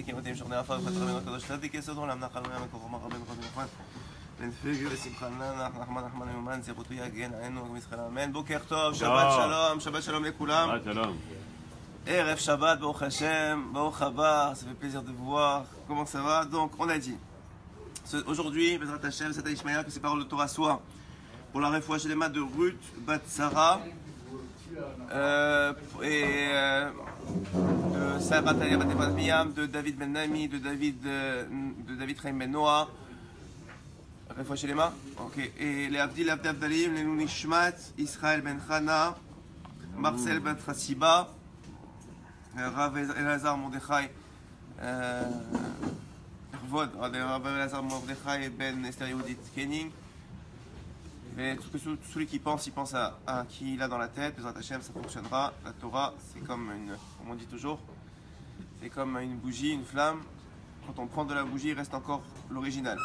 כמותים שוכני עפר וחתר מן הקדוש תתי כסודו למנחל מהמקור אמר רבנו רבי נחמן בן פגר ושמחה לנח נחמן נחמן יומן זכותו יגן עלינו ומזכן אמן. בוקר טוב, שבת שלום, שבת שלום לכולם. Shabbat shalom. Erev Shabbat, Baruch Hashem, Baruch Haba, ça fait plaisir de vous voir. Comment ça va? Donc on a dit aujourd'hui, Bezrat Hashem, c'est Ishmael que ses paroles de Torah soient pour la réfoua chez les mains de Ruth Bat Sarah de Sarah Talia Bat Miyam, de David Ben Nami, de David Chaim Ben Noah. Réfoua chez les mains. Ok. Et les Abdil Abdalim, les Nunishmat, Israël Ben Chana, Marcel Ben Trassiba, Rav Elazar Mordechai, Rav Elazar Mordechai Ben Esther Yehudit Kenning. Et tout celui qui pense, il pense à qui il a dans la tête. Bezrat Hashem, ça fonctionnera. La Torah, c'est comme comme on dit toujours, c'est comme une bougie, une flamme. Quand on prend de la bougie, il reste encore l'original.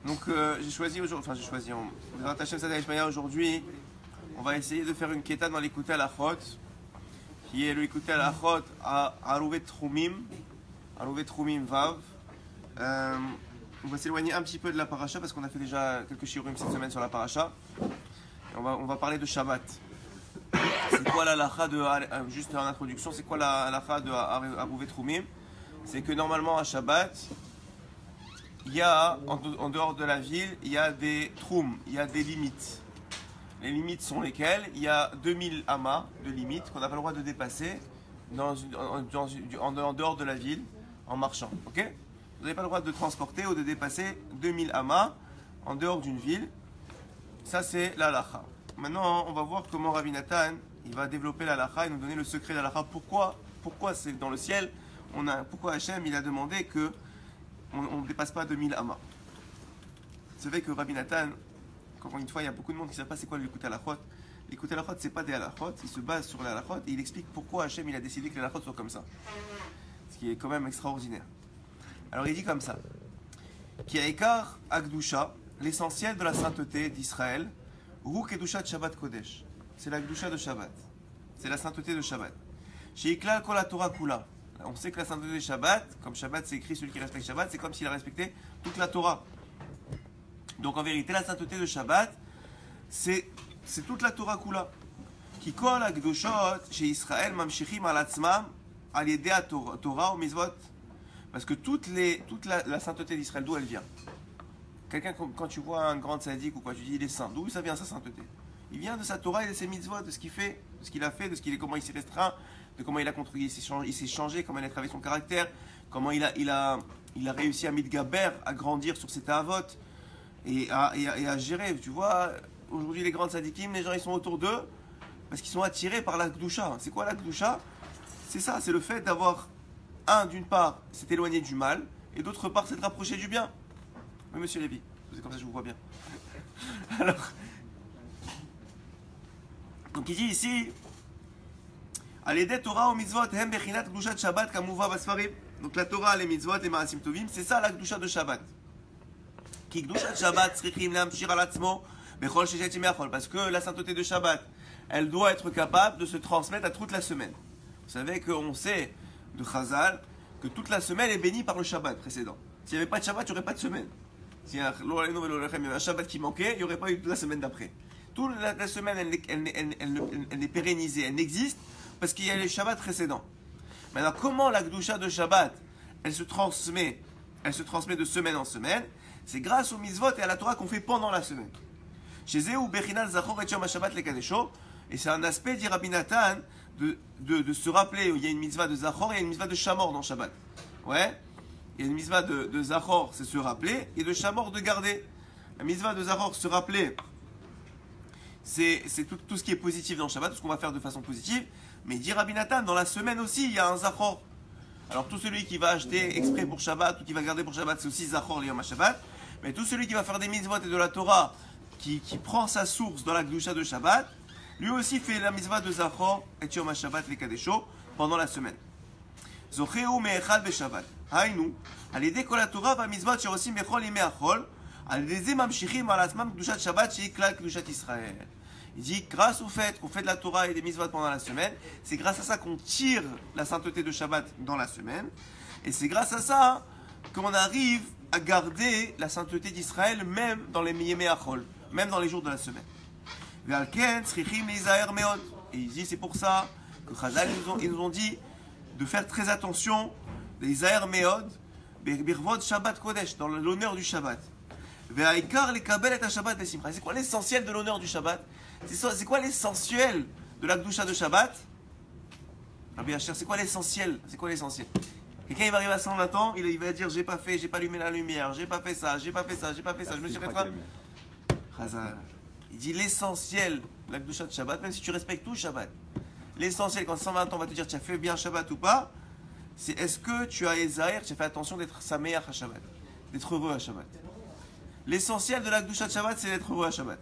Donc j'ai choisi aujourd'hui, Bezrat Hashem, c'est Ishmael aujourd'hui. On va essayer de faire une kéta dans l'écouter à la chot, qui est le écouter à la chot à Arouvet Troumim Vav. On va s'éloigner un petit peu de la paracha parce qu'on a fait déjà quelques shiurim cette semaine sur la paracha. Et on va parler de Shabbat. C'est quoi l'halakha de, juste en introduction, c'est quoi l'halakha de Arouvet Troumim? C'est que normalement à Shabbat, il y a, en dehors de la ville, il y a des troum, il y a des limites. Les limites sont lesquelles? Il y a 2000 amas de limites qu'on n'a pas le droit de dépasser en dehors de la ville en marchant. Ok? Vous n'avez pas le droit de transporter ou de dépasser 2000 amas en dehors d'une ville. Ça, c'est l'halakha. Maintenant, on va voir comment Rabbi Nathan il va développer l'halakha et nous donner le secret de l'halakha. Pourquoi c'est dans le ciel? Pourquoi Hachem il a demandé que on ne dépasse pas 2000 amas? C'est vrai que Rabbi Nathan, encore une fois, il y a beaucoup de monde qui ne sait pas c'est quoi l'écoute à la chot. L'écoute à la chot, c'est pas des halachot, il se base sur la halachot et il explique pourquoi Hachem il a décidé que les halachot soient comme ça. Ce qui est quand même extraordinaire. Alors il dit comme ça, qui a écart Akdusha, l'essentiel de la sainteté d'Israël, Ru Kedushat Shabbat Kodesh. C'est la Kedusha de Shabbat. C'est la sainteté de Shabbat. Chez Iklal Kol Torah Kula. On sait que la sainteté de Shabbat, comme Shabbat c'est écrit celui qui respecte Shabbat, c'est comme s'il a respecté toute la Torah. Donc en vérité, la sainteté de Shabbat, c'est toute la Torah Kula. Qui kol Akdushot chez Israël mamshichim al atzmam al yedei Torah ou mizvot. Parce que toute la sainteté d'Israël, d'où elle vient? Quelqu'un, quand tu vois un grand tzaddik ou quoi, tu dis il est saint. D'où ça vient sa sainteté? Il vient de sa Torah et de ses mitzvot, de ce qu'il fait, de ce qu'il a fait, comment il s'est restreint, de comment il a construit, il s'est changé, comment il a travaillé son caractère, comment il a réussi à mitgaber, à grandir sur ses ta'avot et à gérer. Tu vois, aujourd'hui les grands tzaddikim, les gens ils sont autour d'eux parce qu'ils sont attirés par la Kedusha. C'est quoi la Kedusha? C'est ça, c'est le fait d'avoir d'une part, c'est éloigné du mal, et d'autre part, c'est de rapprocher du bien. Oui, monsieur Lévy, c'est comme ça que je vous vois bien. Alors, donc il dit ici, Aledeh Torah ou mitzvot, hem bechinat kedushat Shabbat kamuva basfarim. Donc la Torah, les mitzvot, les ma'asim tovim, c'est ça la kedusha de Shabbat. Ki kedushat Shabbat tzrichim lehamshir al atzmo bechol sheshet yemei achol. Parce que la sainteté de Shabbat, elle doit être capable de se transmettre à toute la semaine. Vous savez qu'on sait de Chazal que toute la semaine est bénie par le Shabbat précédent. S'il n'y avait pas de Shabbat, il n'y aurait pas de semaine. S'il y avait un Shabbat qui manquait, il n'y aurait pas eu toute la semaine d'après. Toute la semaine, elle est pérennisée, elle n'existe parce qu'il y a les Shabbats précédents. Maintenant, comment la Kedusha de Shabbat, elle se transmet de semaine en semaine? C'est grâce aux mitzvot et à la Torah qu'on fait pendant la semaine. Chez Zéou Bechinal Zachor et Yom Shabbat Lekadesho, et c'est un aspect, dit Rabbi Nathan, de se rappeler, il y a une mitzvah de Zachor, il y a une mitzvah de Shamor dans Shabbat. Ouais, il y a une mitzvah de Zachor, c'est se rappeler, et de Shamor, de garder. La mitzvah de Zachor, se rappeler, c'est tout ce qui est positif dans Shabbat, tout ce qu'on va faire de façon positive. Mais dit Rabbi Nathan, dans la semaine aussi, il y a un Zachor. Alors tout celui qui va acheter exprès pour Shabbat, ou qui va garder pour Shabbat, c'est aussi Zachor, l'Yom HaShabbat. Mais tout celui qui va faire des mitzvot et de la Torah, qui prend sa source dans la Kedusha de Shabbat, lui aussi fait la mitzvah de Zachor et Yom HaShabbat Lekadesho pendant la semaine. Zocheu me'echal beShabbat. Hainu, alidei kol haTorah va'mitzvot she'osim bechol yemei achol, alidei mamshichim al atzmam kedushat Shabbat shehi klal kedushat Israël. Il dit, grâce au fait qu'on fait de la Torah et des mitzvot pendant la semaine, c'est grâce à ça qu'on tire la sainteté de Shabbat dans la semaine. Et c'est grâce à ça qu'on arrive à garder la sainteté d'Israël même dans les Yemei Achol, même dans les jours de la semaine. Et il dit c'est pour ça que Chazal ils nous ont dit de faire très attention des Isaïr Meod, Birvod Shabbat Kodesh, dans l'honneur du Shabbat. C'est quoi l'essentiel de l'honneur du Shabbat? C'est quoi l'essentiel de la Kedusha de Shabbat? Rabbi Asher, c'est quoi l'essentiel? C'est quoi l'essentiel? Quelqu'un il va arriver à 120 ans, il va dire j'ai pas allumé la lumière, j'ai pas fait ça, je me suis rétracté. Il dit l'essentiel de la Kedusha de Shabbat, même si tu respectes tout Shabbat, l'essentiel quand 120 ans on va te dire tu as fait bien Shabbat ou pas, c'est est-ce que tu as Esaïr, tu as fait attention d'être Sameach à Shabbat, d'être heureux à Shabbat. L'essentiel de la Kedusha de Shabbat, c'est d'être heureux à Shabbat.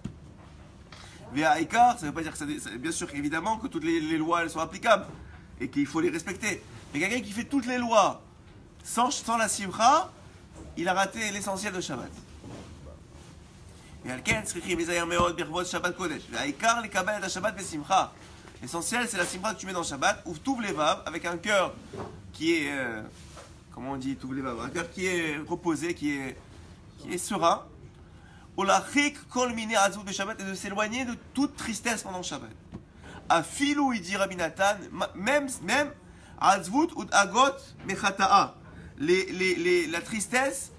Ve'aikar, ça ne veut pas dire que ça, bien sûr, évidemment, que toutes les lois elles sont applicables et qu'il faut les respecter. Mais quelqu'un qui fait toutes les lois sans la simcha, il a raté l'essentiel de Shabbat. L'essentiel, c'est la simcha que tu mets dans Shabbat, ou touv levav, avec un cœur qui est, comment on dit touv levav, un cœur qui est reposé, qui est serein. Olachik kol mine azut de Shabbat, et de s'éloigner de toute tristesse pendant Shabbat. Afilou, il dit Rabbi Nathan, même azvut ou agot mechata'a, la tristesse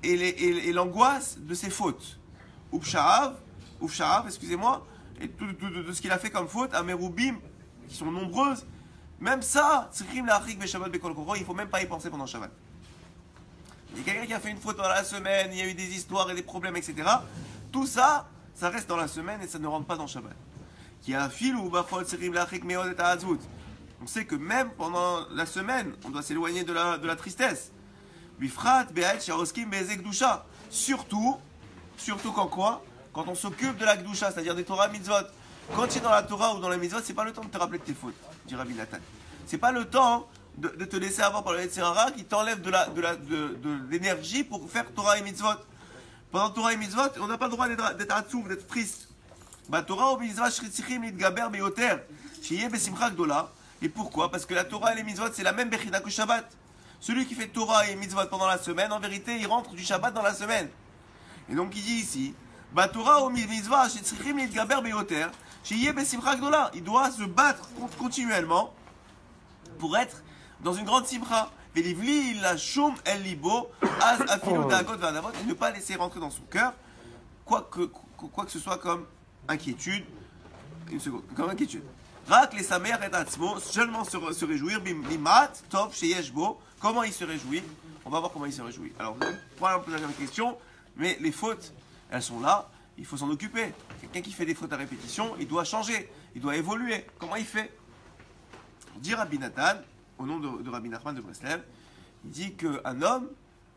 et l'angoisse de ses fautes. Upsha'av, excusez-moi, et tout ce qu'il a fait comme faute, Amerubim, qui sont nombreuses, même ça, tzrichim la'achik beShabbat bekol koro, il ne faut même pas y penser pendant Shabbat. Il y a quelqu'un qui a fait une faute dans la semaine, il y a eu des histoires et des problèmes, etc. Tout ça, ça reste dans la semaine et ça ne rentre pas dans Shabbat. On sait que même pendant la semaine, on doit s'éloigner de la tristesse. Surtout quand quoi? Quand on s'occupe de la Kedusha, c'est-à-dire des Torah mitzvot. Quand tu es dans la Torah ou dans la mitzvot, c'est pas le temps de te rappeler de tes fautes, dit Rabbi Nathan. C'est pas le temps de te laisser avoir par le Yetzirara qui t'enlève de l'énergie pour faire Torah et mitzvot. Pendant Torah et mitzvot, on n'a pas le droit d'être atzouf, d'être triste. Torah ou mitzvot shritzchim litgaber beyoter shiye besimcha gdola. Et pourquoi? Parce que la Torah et les mitzvot, c'est la même bechida que Shabbat. Celui qui fait Torah et mitzvot pendant la semaine, en vérité, il rentre du Shabbat dans la semaine. Et donc il dit ici, Torah ou mitzvot shritzchim litgaber beyoter shiye besimcha gdola. Il doit se battre continuellement pour être dans une grande simcha, et ne pas laisser rentrer dans son cœur quoi que ce soit comme inquiétude. Une seconde, comme inquiétude. Rak les samer et atzmo, seulement se réjouir, bimat, tov, sheyeshbo. Comment il se réjouit? On va voir comment il se réjouit. Alors, vous allez probablement poser la question, mais les fautes, elles sont là, il faut s'en occuper. Quelqu'un qui fait des fautes à répétition, il doit changer, il doit évoluer. Comment il fait? Dit Rabbi Nathan, au nom de Rabbi Nachman de Breslev, il dit qu'un homme,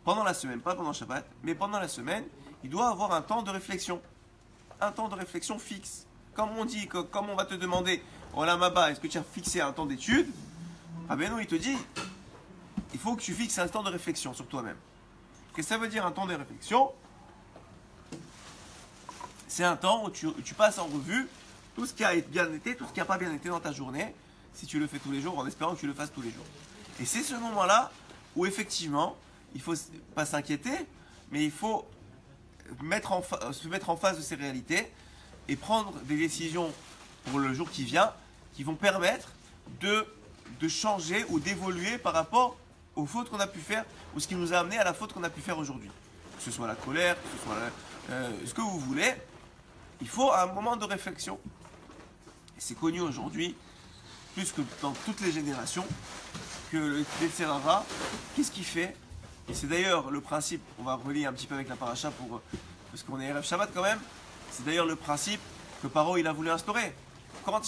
pendant la semaine, pas pendant Shabbat, mais pendant la semaine, il doit avoir un temps de réflexion. Un temps de réflexion fixe. Comme on dit, comme on va te demander, oh là Maba, est-ce que tu as fixé un temps d'étude? Ah ben non, il te dit, il faut que tu fixes un temps de réflexion sur toi-même. Qu'est-ce que ça veut dire un temps de réflexion? C'est un temps où tu passes en revue tout ce qui a bien été, tout ce qui n'a pas bien été dans ta journée, si tu le fais tous les jours, en espérant que tu le fasses tous les jours. Et c'est ce moment-là où effectivement, il ne faut pas s'inquiéter, mais il faut se mettre en face de ces réalités et prendre des décisions pour le jour qui vient qui vont permettre de changer ou d'évoluer par rapport aux fautes qu'on a pu faire ou ce qui nous a amené à la faute qu'on a pu faire aujourd'hui. Que ce soit la colère, que ce soit ce que vous voulez, il faut un moment de réflexion. Et c'est connu aujourd'hui, plus que dans toutes les générations, que le Yetzirara, qu'est-ce qu'il fait? Et c'est d'ailleurs le principe, on va relier un petit peu avec la paracha parce qu'on est Erev Shabbat quand même, c'est d'ailleurs le principe que Paro il a voulu instaurer. Quand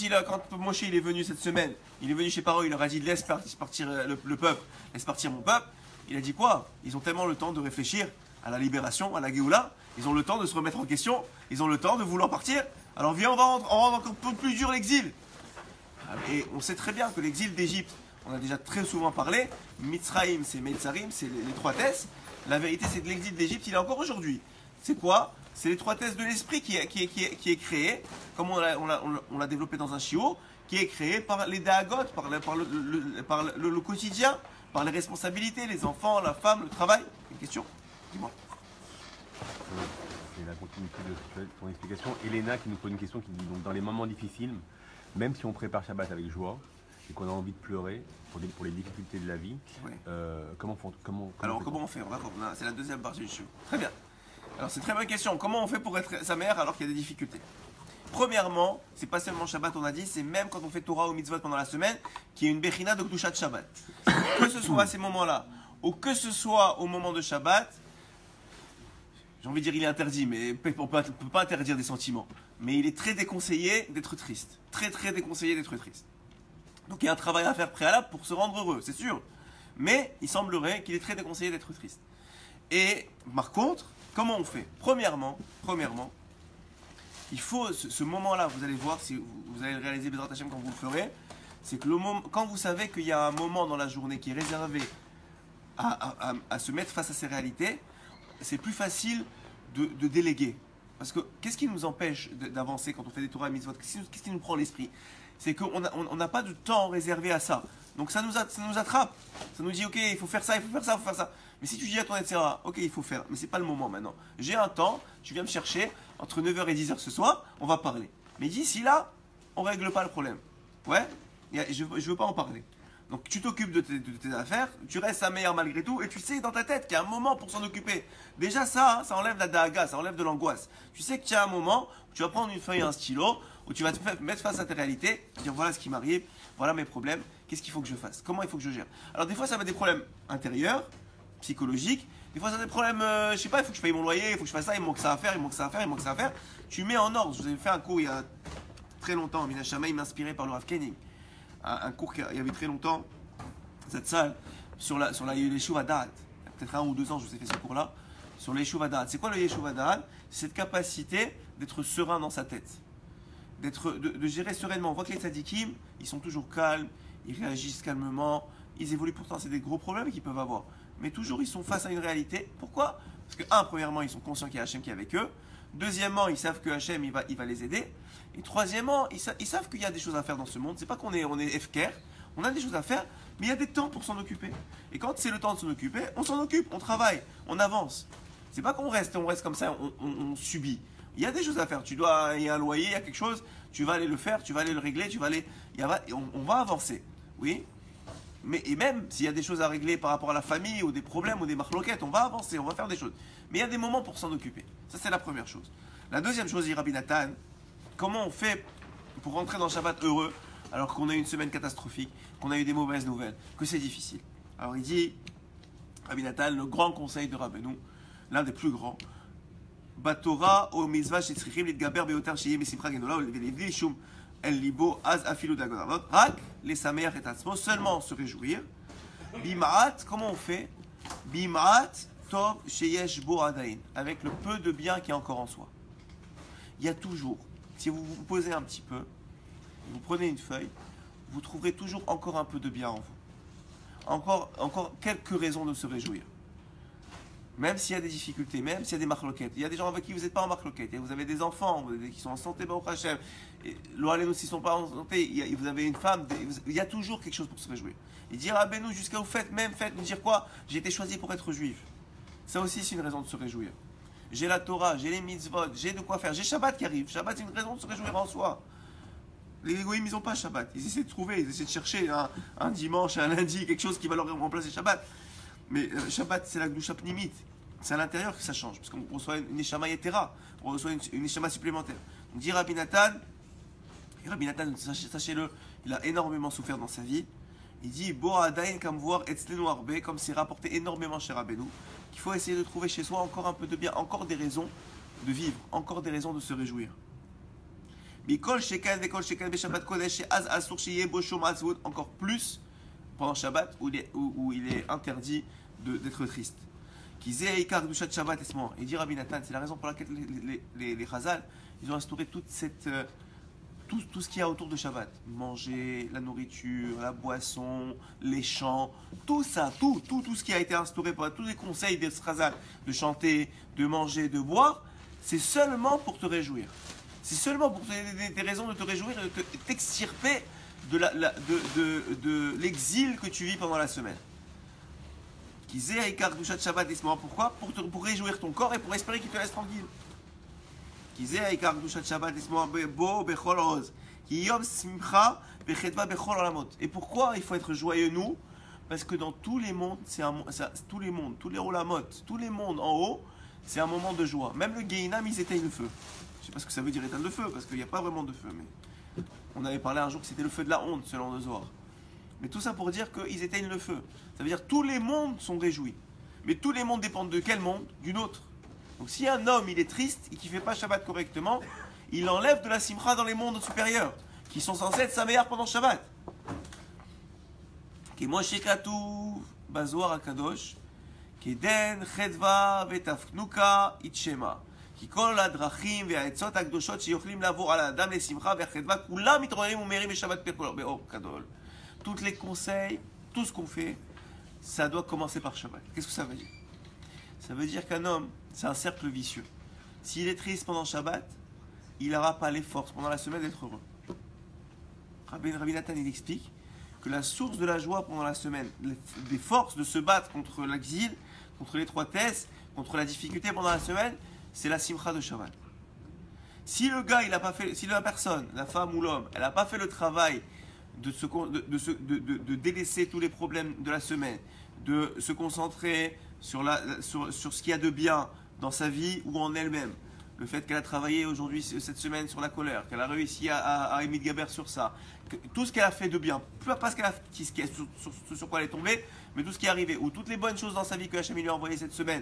Moshe il est venu cette semaine, il est venu chez Paro, il leur a dit laisse partir le peuple, laisse partir mon peuple, il a dit quoi? Ils ont tellement le temps de réfléchir à la libération, à la Géoula, ils ont le temps de se remettre en question, ils ont le temps de vouloir partir, alors viens on rend encore plus dur l'exil. Et on sait très bien que l'exil d'Égypte, on a déjà très souvent parlé, Mitzraïm, c'est Meitzarim, c'est l'étroitesse. La vérité, c'est que l'exil d'Égypte, il est encore aujourd'hui. C'est quoi? C'est l'étroitesse de l'esprit qui est créée, comme on l'a développé dans un chiot, qui est créé par les dagot, par le quotidien, par les responsabilités, les enfants, la femme, le travail. Une question? Dis-moi. C'est la continuité de ton explication. Elena qui nous pose une question qui dit donc dans les moments difficiles, même si on prépare Shabbat avec joie et qu'on a envie de pleurer pour les difficultés de la vie, Ouais. comment on fait? C'est la deuxième partie du show. Très bien. Alors c'est une très bonne question. Comment on fait pour être sa mère alors qu'il y a des difficultés? Premièrement, c'est pas seulement Shabbat, on a dit, c'est même quand on fait Torah ou Mitzvot pendant la semaine, qui est une Bechina de Kedushat Shabbat. Que ce soit à ces moments-là, ou que ce soit au moment de Shabbat, j'ai envie de dire il est interdit, mais on peut pas interdire des sentiments. Mais il est très déconseillé d'être triste. Très très déconseillé d'être triste. Donc il y a un travail à faire préalable pour se rendre heureux, c'est sûr. Mais il semblerait qu'il est très déconseillé d'être triste. Et par contre, comment on fait? Premièrement, il faut ce moment-là, vous allez voir, si vous allez le réaliser Bezrat Hashem quand vous le ferez, c'est que quand vous savez qu'il y a un moment dans la journée qui est réservé à se mettre face à ces réalités, c'est plus facile de déléguer. Parce que qu'est-ce qui nous empêche d'avancer quand on fait des Torah et Mitzvot? Qu'est-ce qui nous prend l'esprit? C'est qu'on n'a pas de temps réservé à ça. Donc ça nous attrape. Ça nous dit, ok, il faut faire ça, il faut faire ça, il faut faire ça. Mais si tu dis à ton etc., ok, il faut faire, mais c'est pas le moment maintenant. J'ai un temps, tu viens me chercher, entre 9h et 10h ce soir, on va parler. Mais d'ici là, on règle pas le problème. Ouais, je veux pas en parler. Donc tu t'occupes de tes affaires, tu restes sa mère malgré tout, et tu sais dans ta tête qu'il y a un moment pour s'en occuper. Déjà ça enlève la dahaga, ça enlève de l'angoisse. Tu sais que tu as un moment où tu vas prendre une feuille et un stylo, où tu vas te mettre face à tes réalités, dire voilà ce qui m'arrive, voilà mes problèmes, qu'est-ce qu'il faut que je fasse, comment il faut que je gère. Alors des fois ça va être des problèmes intérieurs, psychologiques, des fois ça va être des problèmes, je sais pas, il faut que je paye mon loyer, il faut que je fasse ça, il me manque ça à faire, il me manque ça à faire, il me manque ça à faire. Tu mets en ordre. Je vous avais fait un cours il y a très longtemps, Mina Shamaï m'inspirait par le Rav Koenig. Un cours il y avait très longtemps, cette salle, sur la Yeshuv Da'at. Peut-être 1 ou 2 ans, je vous ai fait ce cours-là. Sur le Yeshuv Da'at. C'est quoi le Yeshuv Da'at? C'est cette capacité d'être serein dans sa tête. De gérer sereinement. On voit que les tzadikim, ils sont toujours calmes, ils réagissent calmement, ils évoluent. Pourtant, c'est des gros problèmes qu'ils peuvent avoir. Mais toujours, ils sont face à une réalité. Pourquoi? Parce que, premièrement, ils sont conscients qu'il y a Hachem qui est avec eux. Deuxièmement, ils savent que Hachem, il va les aider. Et troisièmement, ils savent qu'il y a des choses à faire dans ce monde. C'est pas qu'on est FKR. On a des choses à faire, mais il y a des temps pour s'en occuper. Et quand c'est le temps de s'en occuper, on s'en occupe, on travaille, on avance. C'est pas qu'on reste comme ça, on subit. Il y a des choses à faire. Il y a un loyer, il y a quelque chose, tu vas aller le faire, tu vas aller le régler, on va avancer. Oui. Et même s'il y a des choses à régler par rapport à la famille, ou des problèmes, ou des marloquettes, on va avancer, on va faire des choses. Mais il y a des moments pour s'en occuper. Ça, c'est la première chose. La deuxième chose, dit Rabbi Nathan, comment on fait pour rentrer dans le Shabbat heureux alors qu'on a eu une semaine catastrophique, qu'on a eu des mauvaises nouvelles, que c'est difficile. Alors il dit, Rabbi Nathan, le grand conseil de Rabbeinu, l'un des plus grands, Batora o mizvah shetzrichim litgaber beyoter sheyeh mesimcha gedola velevli shum el libo az afilu dagonavot rak les sameach et atzmo, seulement se réjouir. Bimaat, comment on fait? Bimaat tov sheyesh bo adain, avec le peu de bien qui est encore en soi. Il y a toujours, si vous vous posez un petit peu, vous prenez une feuille, vous trouverez toujours encore un peu de bien en vous. Encore quelques raisons de se réjouir. Même s'il y a des difficultés, même s'il y a des marloquettes. Il y a des gens avec qui vous n'êtes pas en marloquette. Vous avez des enfants qui sont en santé, Baruch Hashem. L'Oalénou, s'ils ne sont pas en santé, vous avez une femme. Il y a toujours quelque chose pour se réjouir. Et dire à Benou, jusqu'à vous faites, nous dire quoi? J'ai été choisi pour être juif. Ça aussi, c'est une raison de se réjouir. J'ai la Torah, j'ai les mitzvot, j'ai de quoi faire. J'ai Shabbat qui arrive. Shabbat, c'est une raison de se réjouir en soi. Les égoïmes, ils n'ont pas Shabbat. Ils essaient de trouver, ils essaient de chercher un dimanche, un lundi, quelque chose qui va leur remplacer Shabbat. Mais Shabbat, c'est la Gdusha Pnimit. C'est à l'intérieur que ça change. Parce qu'on reçoit une Neshama Yetera. On reçoit une Neshama supplémentaire. Donc, dit Rabbi Nathan, sachez-le, il a énormément souffert dans sa vie. Il dit, Bo Adain kam voir etzlenu arbe, comme c'est rapporté énormément chez Rabbeinu, qu'il faut essayer de trouver chez soi encore un peu de bien, encore des raisons de vivre, encore des raisons de se réjouir. Encore plus pendant Shabbat où il est interdit d'être triste. Il dit Rabbi Nathan, c'est la raison pour laquelle les Chazal, ils ont instauré toute cette, tout ce qu'il y a autour de Shabbat. Manger, la nourriture, la boisson, les chants, tout ça, tout ce qui a été instauré par tous les conseils des Chazal, de chanter, de manger, de boire, c'est seulement pour te réjouir. C'est seulement pour des raisons de te réjouir et de t'extirper de l'exil que tu vis pendant la semaine. Pourquoi? Pour réjouir ton corps et pour espérer qu'il te laisse tranquille. Et pourquoi il faut être joyeux, nous? Parce que dans tous les mondes, tous les mondes, tous les olamot, tous les mondes en haut, c'est un moment de joie. Même le Gehinam, ils éteignent le feu. Je ne sais pas ce que ça veut dire éteindre le feu, parce qu'il n'y a pas vraiment de feu. Mais on avait parlé un jour que c'était le feu de la honte, selon le Zohar. Mais tout ça pour dire qu'ils éteignent le feu. Ça veut dire que tous les mondes sont réjouis. Mais tous les mondes dépendent de quel monde? D'une autre. Donc si un homme, il est triste et qu'il ne fait pas Shabbat correctement, il enlève de la simcha dans les mondes supérieurs, qui sont censés être sa meilleure pendant Shabbat. Moshe Katuv, Bazoar Akadosh, Keden, Chedva, Vetafnuka, Itshema. כי כל הדרכים והעצות הקדושות שיוכלים לעבור על האדם לשמחה והחדווה, כולם מתעוררים ומאירים בשבת באור גדול. Tous les conseils, tout ce qu'on fait, ça doit commencer par Shabbat. Qu'est-ce que ça veut dire? Ça veut dire qu'un homme, c'est un cercle vicieux. S'il est triste pendant Shabbat, il n'aura pas les forces pendant la semaine d'être heureux. Rabbi Nathan, il explique que la source de la joie pendant la semaine, des forces de se battre contre l'exil, contre l'étroitesse, contre la difficulté pendant la semaine, c'est la simcha de Shabbat. Si le gars, il a pas fait, si la personne, la femme ou l'homme, elle n'a pas fait le travail de délaisser tous les problèmes de la semaine, de se concentrer sur ce qu'il y a de bien dans sa vie ou en elle-même, le fait qu'elle a travaillé aujourd'hui, cette semaine, sur la colère, qu'elle a réussi à émettre Gaber sur ça, tout ce qu'elle a fait de bien, pas ce qu'elle a, sur quoi elle est tombée, mais tout ce qui est arrivé, ou toutes les bonnes choses dans sa vie que Hachem lui a envoyé cette semaine,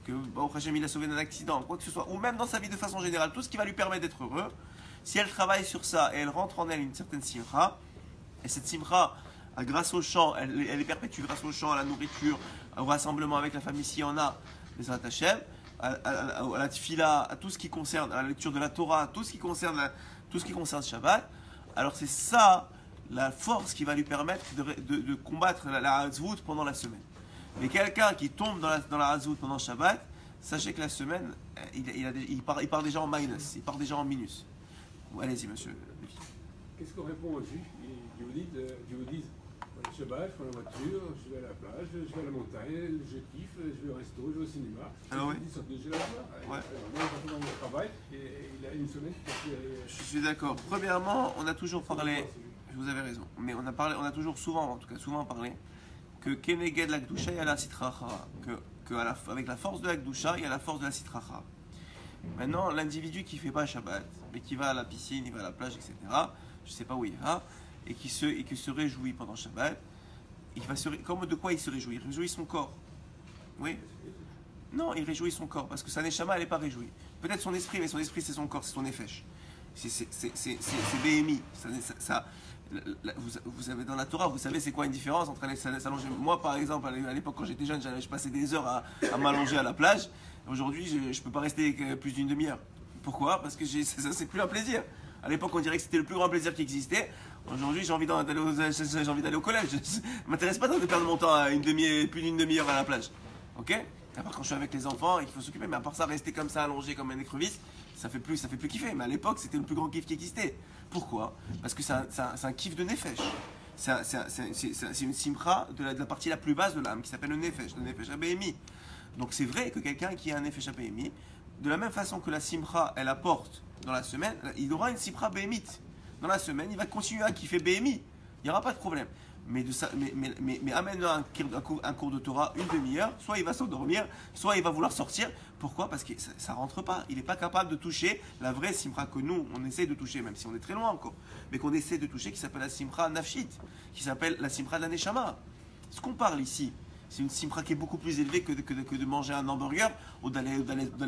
que Hachem il a sauvé d'un accident, quoi que ce soit, ou même dans sa vie de façon générale, tout ce qui va lui permettre d'être heureux, si elle travaille sur ça et elle rentre en elle une certaine simcha, et cette simcha, grâce au chant, elle est perpétue grâce au chant, à la nourriture, au rassemblement avec la famille s'il y en a, les Hachem, à la tfila, à tout ce qui concerne, à la lecture de la Torah, tout ce qui concerne Shabbat, alors c'est ça la force qui va lui permettre de combattre la hazvout pendant la semaine. Mais quelqu'un qui tombe dans la hazvout pendant Shabbat, sachez que la semaine, il part déjà en minus, il part déjà en minus. Allez-y, monsieur. Qu'est-ce qu'on répond aux juifs qui vous disent Shabbat, je prends la voiture, je vais à la plage, je vais à la montagne, je kiffe, je vais au resto, je vais au cinéma. Alors oui. Ils sont déjà là. Ouais. Moi, je dans mon travail et il a une semaine. Je suis d'accord. Premièrement, on a toujours parlé, vous avez raison, mais on a toujours souvent parlé que Keneged la Gdusha et la Sitracha, avec la force de la Gdusha, il y a la force de la Sitracha. Maintenant, l'individu qui ne fait pas Shabbat, mais qui va à la piscine, il va à la plage, etc., je ne sais pas où il va, et qui se réjouit pendant Shabbat, de quoi il se réjouit? Il réjouit son corps. Oui? Non, il réjouit son corps, parce que sa neshama, elle n'est pas réjouie. Peut-être son esprit, mais son esprit, c'est son corps, c'est son nefesh. C'est BMI. Vous avez dans la Torah, vous savez c'est quoi une différence entre aller s'allonger. Moi, par exemple, à l'époque, quand j'étais jeune, je passais des heures à m'allonger à la plage. Aujourd'hui, je ne peux pas rester plus d'une demi-heure. Pourquoi? Parce que ça, c'est plus un plaisir. À l'époque, on dirait que c'était le plus grand plaisir qui existait. Aujourd'hui, j'ai envie d'aller au collège. Je ne m'intéresse pas de perdre mon temps à plus d'une demi-heure à la plage. Ok? À part quand je suis avec les enfants, il faut s'occuper. Mais à part ça, rester comme ça, allongé comme un écrevisse, ça fait plus kiffer. Mais à l'époque, c'était le plus grand kiff qui existait. Pourquoi? Parce que c'est un kiff de nefesh. C'est une simcha de la partie la plus basse de l'âme qui s'appelle le nefesh ABMI. Donc c'est vrai que quelqu'un qui a un nefesh ABMI, de la même façon que la simcha, elle apporte dans la semaine, il aura une simcha béhémite. Dans la semaine, il va continuer à kiffer BMI. Il n'y aura pas de problème. Mais amène-le un cours de Torah une demi-heure, soit il va s'endormir, soit il va vouloir sortir. Pourquoi? Parce que ça ne rentre pas. Il n'est pas capable de toucher la vraie simcha que nous, on essaie de toucher, même si on est très loin encore. Mais qu'on essaie de toucher, qui s'appelle la simcha nafshit, qui s'appelle la simcha de la neshama. Ce qu'on parle ici, c'est une simcha qui est beaucoup plus élevée que de manger un hamburger ou d'aller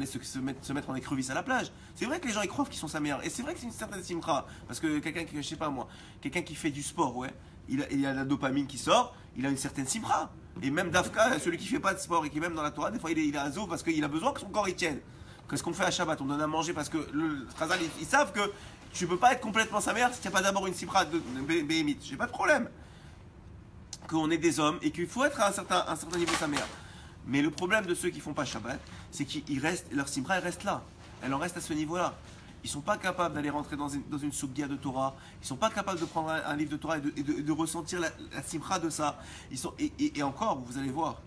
se mettre en écrevisse à la plage. C'est vrai que les gens ils croient qu'ils sont sa meilleure. Et c'est vrai que c'est une certaine simcha. Parce que quelqu'un qui, je sais pas moi, quelqu'un qui fait du sport, ouais, il a la dopamine qui sort, il a une certaine simcha. Et même Dafka, celui qui fait pas de sport et qui est même dans la Torah, des fois il est à parce qu'il a besoin que son corps y tienne. Qu'est-ce qu'on fait à Shabbat? On donne à manger parce que le Khazal, ils savent que tu peux pas être complètement sa mère si tu n'as pas d'abord une simcha de béhémite. J'ai pas de problème. Qu'on est des hommes et qu'il faut être à un certain niveau sa mère. Mais le problème de ceux qui font pas Shabbat, c'est qu'ils restent, leur simcha elle reste là. Elle en reste à ce niveau-là. Ils sont pas capables d'aller rentrer dans une soubdia de Torah. Ils sont pas capables de prendre un livre de Torah et de ressentir la simcha de ça. Et encore, vous allez voir,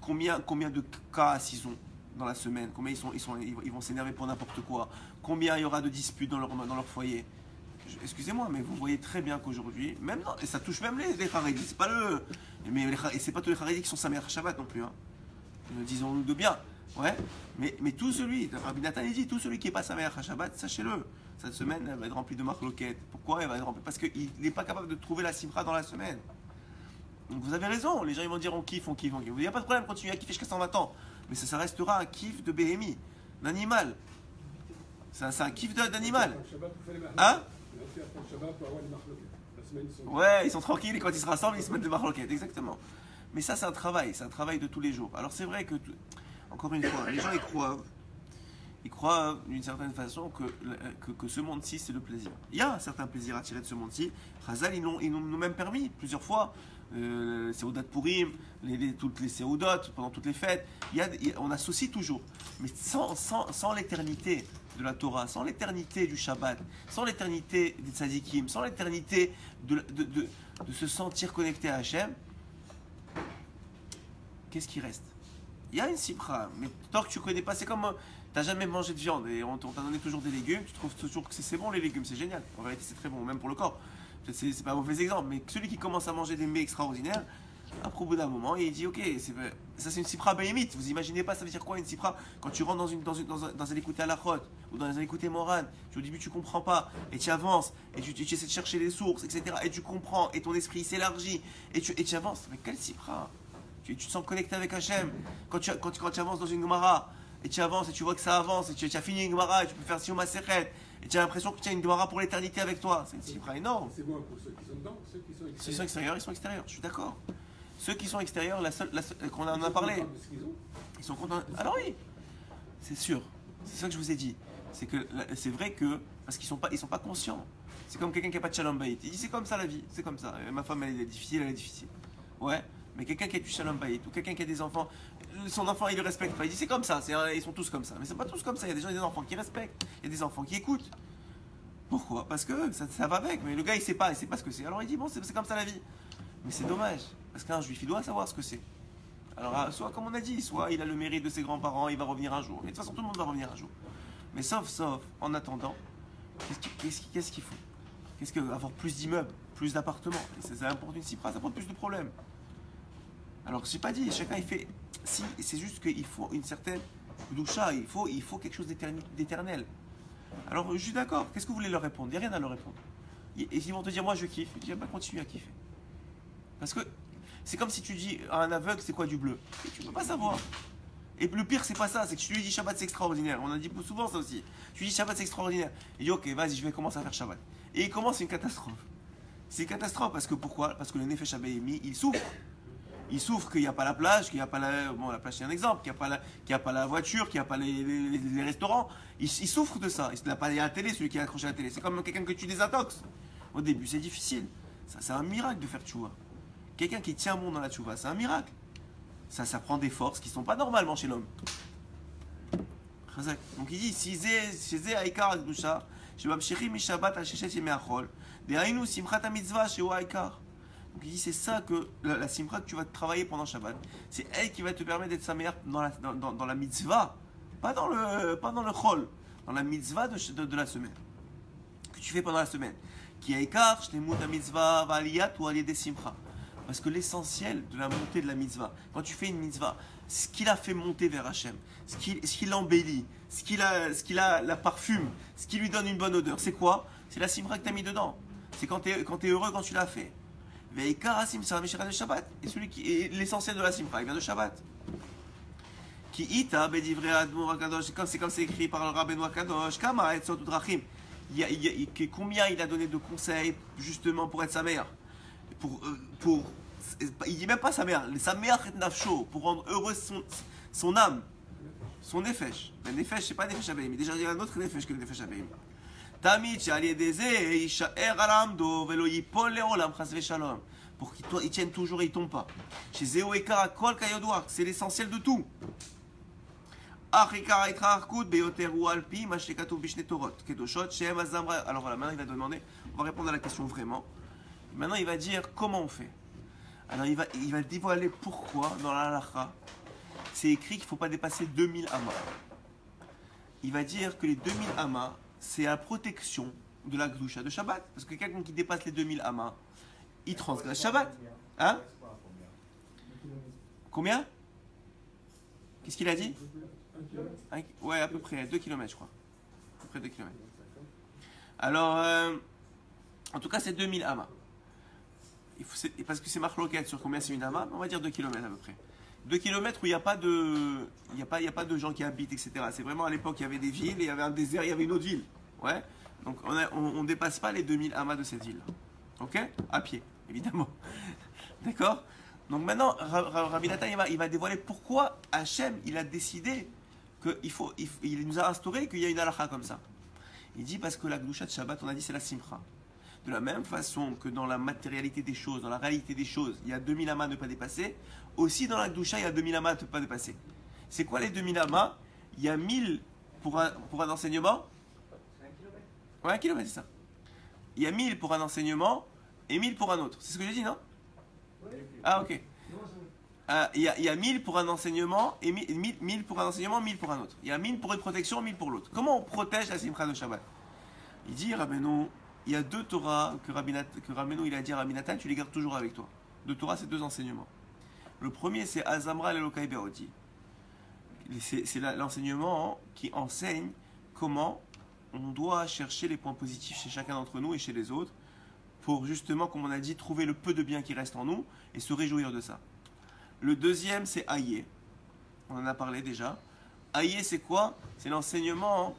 combien de cas ils ont dans la semaine, combien ils vont s'énerver pour n'importe quoi, combien il y aura de disputes dans leur foyer. Excusez-moi, mais vous voyez très bien qu'aujourd'hui, même et ça touche même les Haredis, c'est pas et c'est pas tous les Haredis qui sont Sameach Shabbat non plus, hein. Disons-nous de bien, ouais. Mais tout celui, Rabbi Nathan il dit, tout celui qui est pas Sameach Shabbat, sachez-le, cette semaine elle va être remplie de marloquettes. Pourquoi elle va être remplie? Parce qu'il n'est pas capable de trouver la simcha dans la semaine. Donc vous avez raison, les gens ils vont dire on kiffe. Il n'y a pas de problème, continuez à kiffer jusqu'à 120 ans. Mais ça restera un kiff de BMI, d'animal. C'est un kiff d'animal. Hein? Ouais, ils sont tranquilles et quand ils se rassemblent, ils se mettent de marloquettes, exactement. Mais ça, c'est un travail de tous les jours. Alors c'est vrai que, encore une fois, les gens ils croient d'une certaine façon que ce monde-ci, c'est le plaisir. Il y a un certain plaisir à tirer de ce monde-ci. Chazal, ils nous même permis plusieurs fois. Séoudat Purim, toutes les Séoudotes, pendant toutes les fêtes, on associe toujours. Mais sans l'éternité de la Torah, sans l'éternité du Shabbat, sans l'éternité des Tzadikim, sans l'éternité de se sentir connecté à Hachem, qu'est-ce qui reste? Il y a une simcha, mais tant que tu ne connais pas, c'est comme tu n'as jamais mangé de viande et on t'a donné toujours des légumes, tu trouves toujours que c'est bon les légumes, c'est génial. En vérité, c'est très bon, même pour le corps. C'est pas un mauvais exemple, mais celui qui commence à manger des mets extraordinaires, après au bout d'un moment, il dit ok, ça c'est une sipra béhémite. Vous imaginez pas, ça veut dire quoi une sipra? Quand tu rentres dans un écouté à la chôte ou dans un écouté moran, au début tu comprends pas, et tu avances, et tu essaies de chercher les sources, etc. Et tu comprends, et ton esprit s'élargit, et tu avances. Mais quelle sipra? Tu te sens connecté avec Hachem. Quand tu avances dans une Gemara, et tu avances, et tu vois que ça avance, et tu as fini une Gemara, et tu peux faire Siyum HaSechet, et tu as l'impression que tu as une Gemara pour l'éternité avec toi. C'est une sipra énorme. C'est bon pour ceux qui sont dedans, ceux qui sont extérieurs. Ceux qui sont extérieurs, ils sont extérieurs, je suis d'accord. Ceux qui sont extérieurs, qu'on en a parlé, ils sont contents. Alors oui, c'est sûr. C'est ça que je vous ai dit. C'est vrai que, parce qu'ils sont pas conscients. C'est comme quelqu'un qui n'a pas de shalom bayit. Il dit c'est comme ça la vie, c'est comme ça. Ma femme elle est difficile. Ouais, mais quelqu'un qui a du shalom bayit ou quelqu'un qui a des enfants, son enfant il le respecte pas. Il dit c'est comme ça, ils sont tous comme ça. Mais c'est pas tous comme ça. Il y a des enfants qui respectent, il y a des enfants qui écoutent. Pourquoi? Parce que ça va avec. Mais le gars il sait pas ce que c'est. Alors il dit bon c'est comme ça la vie. Mais c'est dommage. Parce qu'un juif, il doit savoir ce que c'est. Alors, soit comme on a dit, soit il a le mérite de ses grands-parents, il va revenir un jour. Mais de toute façon, tout le monde va revenir un jour. Mais sauf, en attendant, qu'est-ce qu'il faut? Qu'est-ce que avoir plus d'immeubles, plus d'appartements? Ça apporte une cipra, ça apporte plus de problèmes. Alors, je n'ai pas dit, chacun il fait. Si, c'est juste qu'il faut une certaine doucha, il faut quelque chose d'éternel. Alors, je suis d'accord. Qu'est-ce que vous voulez leur répondre? Il n'y a rien à leur répondre. Et ils vont te dire, moi je kiffe. Je dis, bah, continue à kiffer. Parce que c'est comme si tu dis à un aveugle c'est quoi du bleu. Et tu ne peux pas savoir. Et le pire c'est pas ça, c'est que tu lui dis Shabbat c'est extraordinaire. On a dit souvent ça aussi. Tu lui dis Shabbat c'est extraordinaire. Il dit ok vas-y je vais commencer à faire Shabbat. Et il commence, c'est une catastrophe. C'est une catastrophe parce que pourquoi? Parce que le Nefesh Habayimi il souffre. Il souffre qu'il n'y a pas la plage, qu'il n'y a pas la... Bon la plage c'est un exemple, qu'il n'y a pas la voiture, qu'il n'y a pas les restaurants. Il souffre de ça. Il n'a pas la télé, celui qui est accroché à la télé. C'est comme quelqu'un que tu désintoxes. Au début c'est difficile. Ça c'est un miracle de faire tchouva. Quelqu'un qui tient bon dans la tchouva, c'est un miracle. Ça prend des forces qui ne sont pas normalement chez l'homme. Donc il dit, chez Aïkar Akdusha, chez Babshiri Mishabat Hasheshet Yemeachol, de Aïnou Simchat HaMitzvah chez Aïkar. Donc il dit, c'est ça que la simcha que tu vas travailler pendant Shabbat, c'est elle qui va te permettre d'être sa meilleure dans la mitzvah, pas dans le chol, dans la mitzvah de la semaine, que tu fais pendant la semaine. Qui Aïkar, Shlemut HaMitzvah, V'aliyat ou Aliyeh Simcha. Parce que l'essentiel de la montée de la mitzvah, quand tu fais une mitzvah, ce qui l'a fait monter vers Hachem, ce qui l'embellit, ce qui la parfume, ce qui lui donne une bonne odeur, c'est quoi? C'est la simra que tu as mis dedans. C'est quand tu es heureux quand tu l'as fait. Veikar simra mishra de Shabbat. Et celui qui est l'essentiel de la simra, il vient de Shabbat. Qui ita bedivre admur akadosh, c'est comme c'est écrit par le Rabbeinu Akadosh, kama et sotu drachim. Combien il a donné de conseils justement pour être sa mère? Il dit même pas sa mère est nafsho, pour rendre heureux son âme, son nefesh. Le nefesh, c'est pas nefesh habayim, déjà il y a un autre nefesh que le nefesh habayim. Tamid she'ali yedeze yishaer al amdo velo yipol leolam chas v'shalom, pour qu'il tienne toujours et il tombe pas. Chez Zeu Ekar kol kayodua, c'est l'essentiel de tout. Alors voilà, maintenant il va demander, on va répondre à la question vraiment. Maintenant il va dire comment on fait. Alors il va dévoiler pourquoi dans la halakha c'est écrit qu'il ne faut pas dépasser 2000 amas. Il va dire que les 2000 amas, c'est la protection de la Gdusha de Shabbat. Parce que quelqu'un qui dépasse les 2000 amas, il transgresse Shabbat. Hein? Combien? Qu'est-ce qu'il a dit? Ouais, à peu près 2 km, je crois. À peu près 2 km. Alors, en tout cas, c'est 2000 amas. Parce que c'est marloquette sur combien c'est une amas, on va dire 2 km à peu près. 2 km où il n'y a pas de gens qui habitent, etc. C'est vraiment à l'époque, il y avait des villes, il y avait un désert, il y avait une autre ville. Ouais. Donc on ne dépasse pas les 2000 amas de cette ville. Ok? À pied, évidemment. D'accord? Donc maintenant, Rabbi Nathan, il va dévoiler pourquoi Hachem, il a décidé il nous a instauré qu'il y a une halakha comme ça. Il dit parce que la Gdusha de Shabbat, on a dit c'est la simcha. De la même façon que dans la matérialité des choses, dans la réalité des choses, il y a 2000 amas à ne pas dépasser, aussi dans la Gdusha, il y a 2000 amas à ne pas dépasser. C'est quoi les 2000 amas? Il y a 1000 pour un enseignement. C'est 1 km. Ouais, 1 km, c'est ça. Il y a 1000 pour un enseignement et 1000 pour un autre. C'est ce que j'ai dit, non? Ah, ok. Il y a 1000 pour un enseignement et 1000 pour un enseignement, 1000 pour un autre. Il y a 1000 pour une protection, 1000 pour l'autre. Comment on protège la simcha de Shabbat? Il dit, Rabbeinu, il y a 2 Torahs que Rabbeinu il a dit à Rabbi Nathan, tu les gardes toujours avec toi. 2 Torahs, c'est 2 enseignements. Le premier, c'est Azamra et Elokai Be'odi. C'est l'enseignement qui enseigne comment on doit chercher les points positifs chez chacun d'entre nous et chez les autres pour justement, comme on a dit, trouver le peu de bien qui reste en nous et se réjouir de ça. Le deuxième, c'est Aïe. On en a parlé déjà. Aïe, c'est quoi? C'est l'enseignement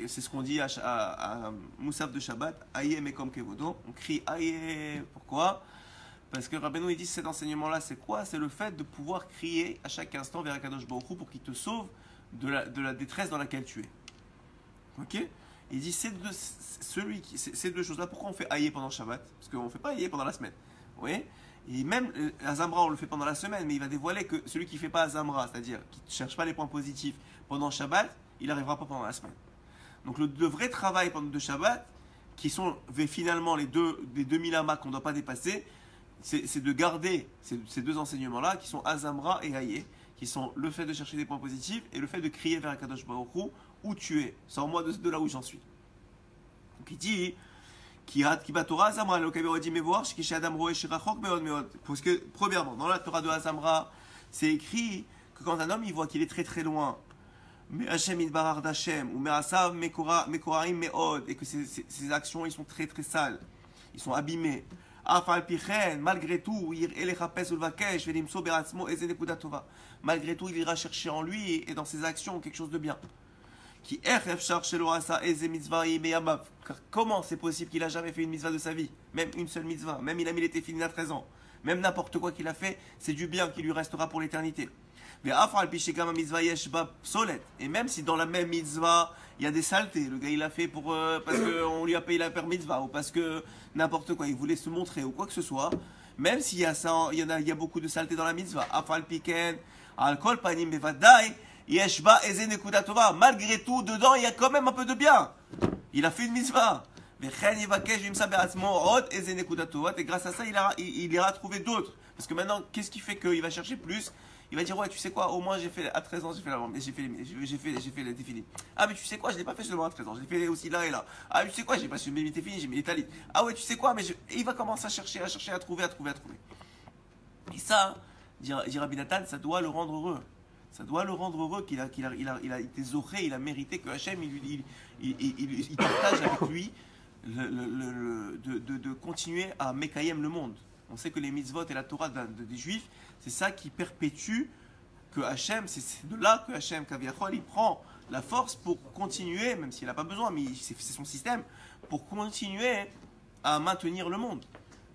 c'est ce qu'on dit à Moussaf de Shabbat. Aïe, mekom kevodo. On crie Aïe. Pourquoi? Parce que Rabbeinu il dit cet enseignement-là, c'est quoi? C'est le fait de pouvoir crier à chaque instant vers Akadosh Baruch Hu pour qu'il te sauve de la détresse dans laquelle tu es. Ok? Il dit ces deux choses-là. Pourquoi on fait Aïe pendant Shabbat? Parce qu'on ne fait pas Aïe pendant la semaine. Vous voyez? Et même Azamra, on le fait pendant la semaine, mais il va dévoiler que celui qui ne fait pas Azamra, c'est-à-dire qui ne cherche pas les points positifs pendant Shabbat, il n'arrivera pas pendant la semaine. Donc le vrai travail pendant de Shabbat, qui sont finalement les 2000 amas qu'on ne doit pas dépasser, c'est de garder ces 2 enseignements-là, qui sont Azamra et Aïe, qui sont le fait de chercher des points positifs et le fait de crier vers Akadosh Baruch Hu, où tu es, sans moi de là où j'en suis. Donc il dit... Parce que, premièrement, dans la Torah de Azamra, c'est écrit que quand un homme il voit qu'il est très très loin, mais Hashem Idbarar d'Hashem, ou Me'asav Mekoraim Me'od, et que ses actions ils sont très très sales, ils sont abîmés. Malgré tout, malgré tout, il ira chercher en lui et dans ses actions quelque chose de bien. Comment c'est possible qu'il a jamais fait une mitzvah de sa vie? Même une seule mitzvah, même il a mis les téfilines à 13 ans, même n'importe quoi qu'il a fait, c'est du bien qui lui restera pour l'éternité. Et même si dans la même mitzvah, il y a des saletés, le gars il a fait parce qu'on lui a payé la per mitzvah, ou parce que n'importe quoi, il voulait se montrer, ou quoi que ce soit, même s'il y a ça, il y a beaucoup de saletés dans la mitzvah, alcool, panim, bevadai, malgré tout, dedans, il y a quand même un peu de bien. Il a fait une mitzvah. Et grâce à ça, il ira trouver d'autres. Parce que maintenant, qu'est-ce qui fait qu'il va chercher plus? Il va dire, ouais, tu sais quoi, au moins, à 13 ans, j'ai fait les défilés. Ah, mais tu sais quoi, je ne l'ai pas fait seulement à 13 ans, je l'ai fait aussi là et là. Ah, mais tu sais quoi, j'ai pas su mes défilés, j'ai mis les talis. Ah, ouais, tu sais quoi, mais il va commencer à chercher, à trouver. Et ça, dit Rabbi Nathan, ça doit le rendre heureux. Ça doit le rendre heureux qu'il a été zoré, il a mérité que Hachem il partage avec lui de continuer à Mekayem le monde. On sait que les mitzvot et la Torah des Juifs, c'est ça qui perpétue que Hachem, c'est de là que Hachem, Kaviachol, il prend la force pour continuer, même s'il n'a pas besoin, mais c'est son système, pour continuer à maintenir le monde.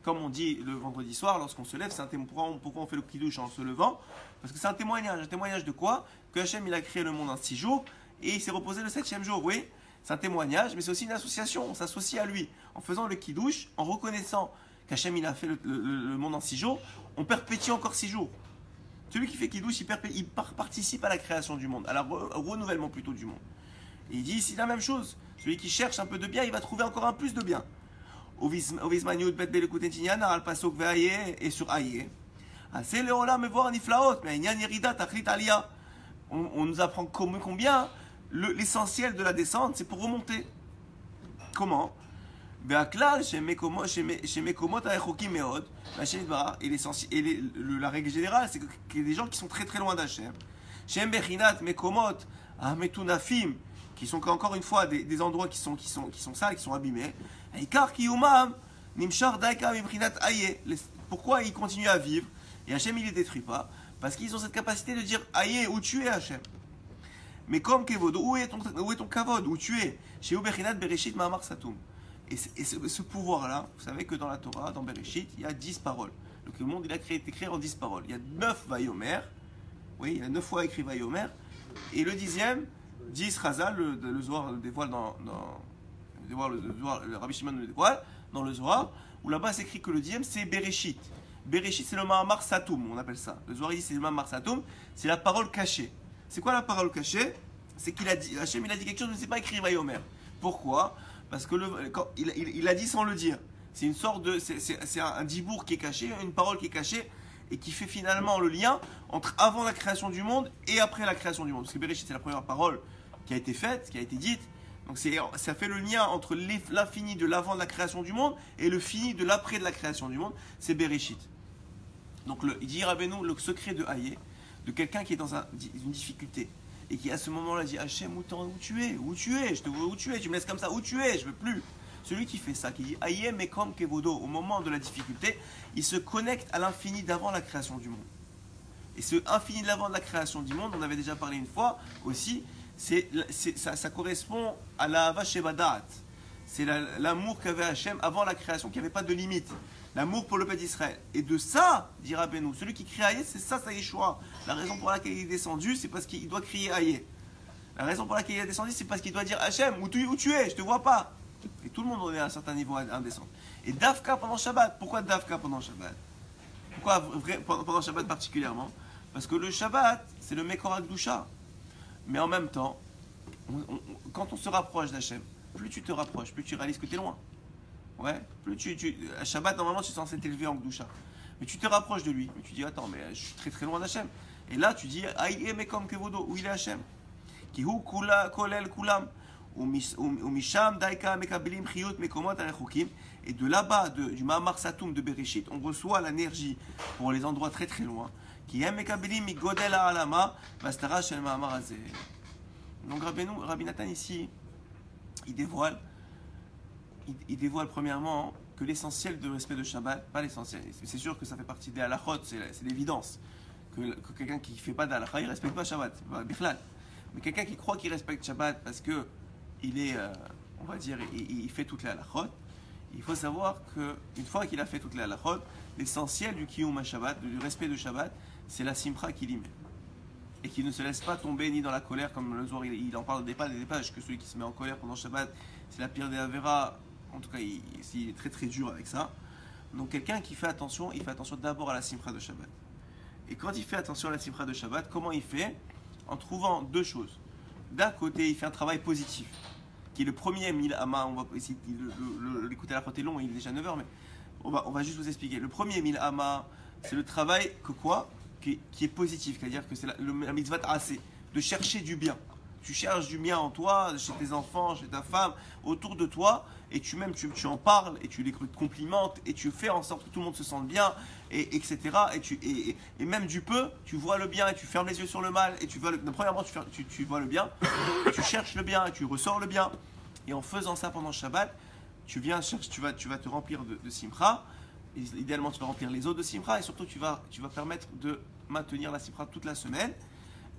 Comme on dit le vendredi soir, lorsqu'on se lève, c'est un témoignage. Pourquoi on fait le kiddush en se levant? Parce que c'est un témoignage. Un témoignage de quoi? Que Hachem il a créé le monde en 6 jours et il s'est reposé le 7e jour. Oui, c'est un témoignage, mais c'est aussi une association. On s'associe à lui. En faisant le kiddush, en reconnaissant qu'Hachem il a fait le monde en 6 jours, on perpétue encore 6 jours. Celui qui fait kiddush, il participe à la création du monde, au renouvellement plutôt du monde. Et il dit ici la même chose. Celui qui cherche un peu de bien, il va trouver encore un plus de bien. Et sur Aïe, C'est le Olam me voir niflaot, mais Inyan Yerida Tachlit Aliyah. On nous apprend combien l'essentiel de la descente, c'est pour remonter. Comment? La règle générale, c'est qu'il y a des gens qui sont très très loin d'Hachem. Qui sont encore une fois des endroits qui sont sales, qui sont abîmés. Pourquoi ils continuent à vivre? Et Hachem il les détruit pas. Parce qu'ils ont cette capacité de dire aïe, où tu es Hachem. Mais comme Kevod, où est ton Kavod? Où tu es? Chez Ubechinat Bereshit Ma'amar Satum. Et ce pouvoir-là, vous savez que dans la Torah, dans Bereshit, il y a 10 paroles. Donc le monde il a été créé en 10 paroles. Il y a 9 Vayomer. Oui, il y a 9 fois écrit Vayomer. Et le 10e, 10 Chazal, le Zohar le dévoile le Rabbi Shimon le dévoile dans le Zohar, où là-bas c'est écrit que le 10e c'est Bereshit. Bereshit c'est le Ma'amar Satum, on appelle ça. Le Zohar dit c'est le Ma'amar Satum, c'est la parole cachée. C'est quoi la parole cachée? C'est qu'il a dit, Hachem il a dit quelque chose, mais c'est pas écrit Vayomer. Pourquoi? Parce que il a dit sans le dire. C'est une sorte de, c'est un dibour qui est caché, une parole qui est cachée et qui fait finalement le lien entre avant la création du monde et après la création du monde. Parce que Bereshit c'est la première parole qui a été faite, qui a été dite. Donc ça fait le lien entre l'infini de l'avant de la création du monde et le fini de l'après de la création du monde. C'est Bereshit. Donc il dit Rabbeinu le secret de Hayé, de quelqu'un qui est dans une difficulté et qui à ce moment-là dit Hachem où tu es, je te vois où tu es, tu me laisses comme ça, où tu es, je veux plus. Celui qui fait ça, qui dit Hayé mekom kevodo, au moment de la difficulté, il se connecte à l'infini d'avant la création du monde. Et ce infini de l'avant de la création du monde, on avait déjà parlé une fois aussi, ça correspond à la Ahava Shebadat. C'est l'amour qu'avait Hachem avant la création, qui n'avait pas de limite. L'amour pour le peuple d'Israël. Et de ça, dit Rabbeinu, celui qui crie Hayé, c'est ça Yeshua. La raison pour laquelle il est descendu, c'est parce qu'il doit crier Hayé. La raison pour laquelle il est descendu, c'est parce qu'il doit dire Hachem, où tu es, je te vois pas. Et tout le monde est à un certain niveau à descendre. Et Dafka pendant Shabbat. Pourquoi Dafka pendant Shabbat? Pourquoi pendant Shabbat particulièrement? Parce que le Shabbat, c'est le Mekor HaKdusha. Mais en même temps, quand on se rapproche d'Hachem, plus tu te rapproches, plus tu réalises que tu es loin. Ouais, plus à Shabbat, normalement, tu es censé t'élever en Gdusha. Mais tu te rapproches de lui. Mais tu dis, attends, mais je suis très très loin d'Hachem. Et là, tu dis, Aïe, mekom kevodo, où il est Hachem? Kihu kolel kulam. Umisham daika mekabilim chiyut mekomot arechukim. Et de là-bas, du Ma'amar Satum de Bereshit, on reçoit l'énergie pour les endroits très très loin. Qui aime mekabilim migodel ha'alama, vastara shel Ma'amar hazeh. Donc Rabbi Nathan ici, il dévoile premièrement que l'essentiel de respect de Shabbat, pas l'essentiel, c'est sûr que ça fait partie des halachot, c'est l'évidence, que quelqu'un qui ne fait pas d'halakha, il ne respecte pas Shabbat, pas bichlal. Mais quelqu'un qui croit qu'il respecte Shabbat parce que il est, on va dire, il fait toutes les halachot, il faut savoir qu'une fois qu'il a fait toutes les halachot, l'essentiel du kiyum Shabbat, du respect de Shabbat, c'est la simcha qu'il y met. Et qui ne se laisse pas tomber ni dans la colère, comme le Zohar il en parle des pages, que celui qui se met en colère pendant Shabbat, c'est la pire des Averas. En tout cas, il est très très dur avec ça. Donc quelqu'un qui fait attention, il fait attention d'abord à la simcha de Shabbat. Et quand il fait attention à la simcha de Shabbat, comment il fait? En trouvant deux choses. D'un côté, il fait un travail positif, qui est le premier mil ama. On va essayer de l'écouter à la fois, c'est long, il est déjà 9h, mais on va juste vous expliquer. Le premier mil ama, c'est le travail qui est positif, c'est-à-dire que c'est la mitzvah assez, de chercher du bien. Tu cherches du bien en toi, chez tes enfants, chez ta femme, autour de toi, et tu en parles, et tu les complimentes, et tu fais en sorte que tout le monde se sente bien, etc. Et même du peu, tu vois le bien, et tu fermes les yeux sur le mal, et premièrement, tu vois le bien, et tu cherches le bien, et tu ressors le bien. Et en faisant ça pendant Shabbat, tu vas te remplir de simcha. Idéalement, tu vas remplir les eaux de simcha, et surtout, tu vas permettre de maintenir la simcha toute la semaine.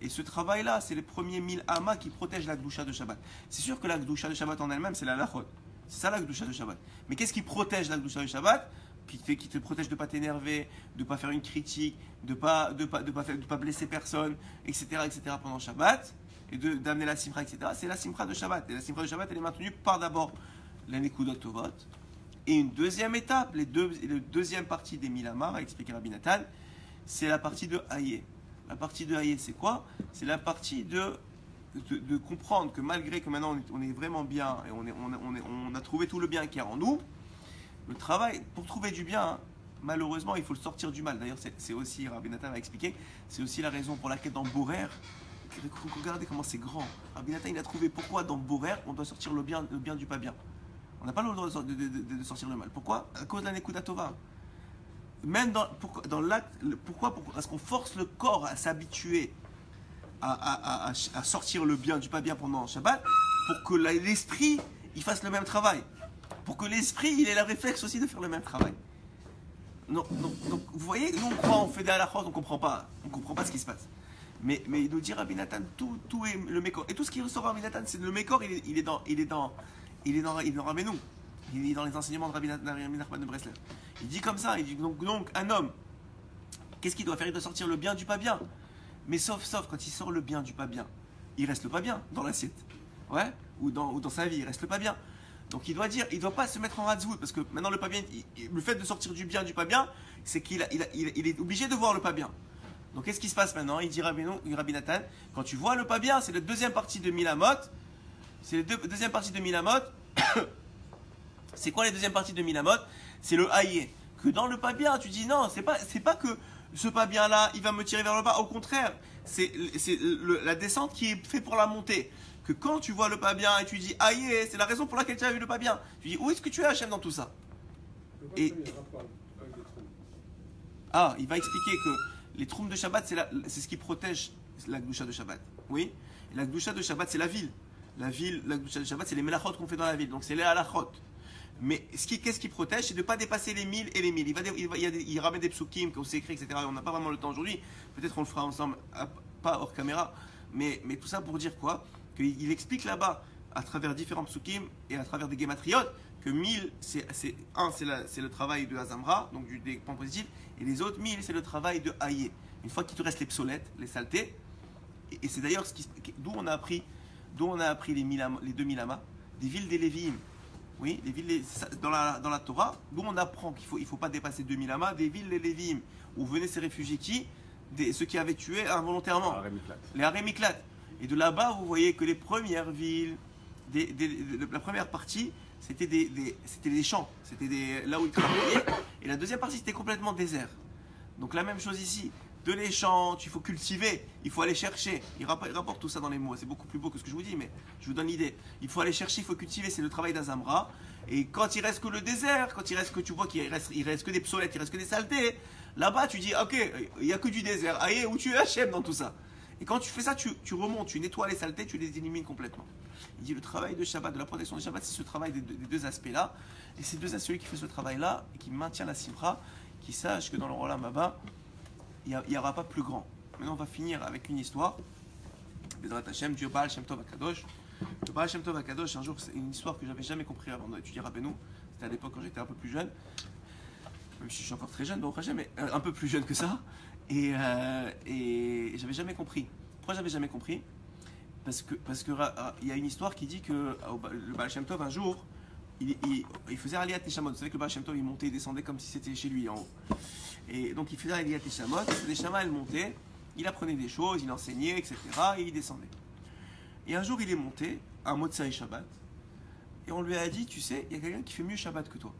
Et ce travail-là, c'est les premiers 1000 amas qui protègent la Gdusha de Shabbat. C'est sûr que la Gdusha de Shabbat en elle-même, c'est la halachot. C'est ça la Gdusha de Shabbat. Mais qu'est-ce qui protège la Gdusha de Shabbat? Qui te protège de ne pas t'énerver, de ne pas faire une critique, de ne pas blesser personne, etc. pendant Shabbat, et d'amener la simcha, etc. C'est la simcha de Shabbat. Et la simcha de Shabbat, elle est maintenue par d'abord la nekudot tovot. Et une deuxième étape, la deuxième partie des 1000 amas, va expliquer Rabbi Nathan, c'est la partie de Hayé. La partie de Hayé, c'est quoi? C'est la partie de comprendre que malgré que maintenant on est vraiment bien et on a trouvé tout le bien qu'il y a en nous, le travail pour trouver du bien, malheureusement, il faut le sortir du mal. D'ailleurs, c'est aussi, Rabbi Nathan a expliqué, c'est aussi la raison pour laquelle dans Borer, regardez comment c'est grand. Rabbi Nathan, il a trouvé pourquoi dans Borer, on doit sortir le bien du pas bien. On n'a pas le droit de sortir le mal. Pourquoi? À cause de la Nekuda Tova. Même dans l'acte, pourquoi? Parce qu'on force le corps à s'habituer à sortir le bien du pas bien pendant Shabbat, pour que l'esprit, il fasse le même travail. Pour que l'esprit, il ait le réflexe aussi de faire le même travail. Donc vous voyez, nous on croit, on fait des halachot, on ne comprend pas ce qui se passe. Mais il nous dit Rabbi Nathan, tout est le Mékor. Et tout ce qui ressort Rabbi Nathan, c'est le Mékor, il est dans Rabbeinu. Il est dans les enseignements de Rabbi Nachman de Breslev. Il dit comme ça, il dit donc un homme, qu'est-ce qu'il doit faire? Il doit sortir le bien du pas bien. Mais sauf quand il sort le bien du pas bien, il reste le pas bien dans l'assiette. Ouais, ou dans sa vie, il reste le pas bien. Donc il doit pas se mettre en ratzvout, parce que maintenant le pas bien, le fait de sortir du bien pas bien, c'est qu'il est obligé de voir le pas bien. Donc qu'est-ce qui se passe maintenant? Il dit Rabbi Nathan, quand tu vois le pas bien, c'est la deuxième partie de Milamot. C'est la deuxième partie de Milamot. C'est quoi les deuxième parties de Milamot? C'est le haïe. Que dans le pas bien, tu dis non, c'est pas que ce pas bien là, il va me tirer vers le bas. Au contraire, c'est la descente qui est faite pour la montée. Que quand tu vois le pas bien et tu dis aïe, c'est la raison pour laquelle tu as vu le pas bien. Tu dis où est-ce que tu es Hachem dans tout ça? Et il va expliquer que les troums de Shabbat, c'est ce qui protège la Gdusha de Shabbat. Oui. Et la Gdusha de Shabbat, c'est la ville. La Gdusha de Shabbat, c'est les melachot qu'on fait dans la ville. Donc c'est les halachot. Mais qu'est-ce qui protège? C'est de ne pas dépasser les 1000 et les 1000. Il ramène des psukim qu'on s'est écrit, etc. On n'a pas vraiment le temps aujourd'hui. Peut-être on le fera ensemble, pas hors caméra. Mais tout ça pour dire quoi? Qu'il explique là-bas, à travers différents psukim et à travers des gematriot, que 1000, c'est le travail de Hazamra, donc des points positifs, et les autres 1000, c'est le travail de Haïe. Une fois qu'il te reste les psolettes, les saletés, et c'est d'ailleurs d'où on a appris les 2000 amas, des villes des Lévi'im. Oui, les villes dans la Torah, d'où on apprend qu'il ne faut pas dépasser 2000 amas, des villes des Lévi'im, où venaient ces réfugiés ceux qui avaient tué involontairement, les Haré Miklat. Et de là-bas, vous voyez que les premières villes, la première partie, c'était des champs, là où ils travaillaient, et la deuxième partie, c'était complètement désert. Donc la même chose ici, les champs, il faut cultiver, il faut aller chercher. Il rapporte tout ça dans les mots, c'est beaucoup plus beau que ce que je vous dis, mais je vous donne l'idée. Il faut aller chercher, il faut cultiver, c'est le travail d'Azamra. Et quand il reste que le désert, quand tu vois qu'il reste que des psolettes, il reste que des saletés, là-bas tu dis, ok, il n'y a que du désert, aïe, où tu es Hachem dans tout ça. Et quand tu fais ça, tu remontes, tu nettoies les saletés, tu les élimines complètement. Il dit le travail de Shabbat, de la protection de Shabbat, c'est ce travail des deux aspects-là. Et c'est celui qui fait ce travail-là et qui maintient la simra, qui sache que dans le Olam Haba, il n'y aura pas plus grand. Maintenant, on va finir avec une histoire. Bezrat Hashem, Dieu Baal Shem Tov Akadosh. Le Baal Shem Tov Akadosh, un jour, c'est une histoire que j'avais jamais compris avant d'étudier Rabbeinu. C'était à l'époque quand j'étais un peu plus jeune. Même si je suis encore très jeune, donc mais un peu plus jeune que ça. Et j'avais jamais compris. Pourquoi j'avais jamais compris? Parce que il y a une histoire qui dit que le Baal Shem Tov un jour il faisait Aliyat Neshamot. Vous savez que le Baal Shem Tov il montait et descendait comme si c'était chez lui en haut. Et donc il faisait Aliyat Neshamot, les Shamas, il montait, il apprenait des choses, il enseignait, etc. Et il descendait. Et un jour il est monté à Motsai Shabbat et on lui a dit, tu sais, il y a quelqu'un qui fait mieux Shabbat que toi.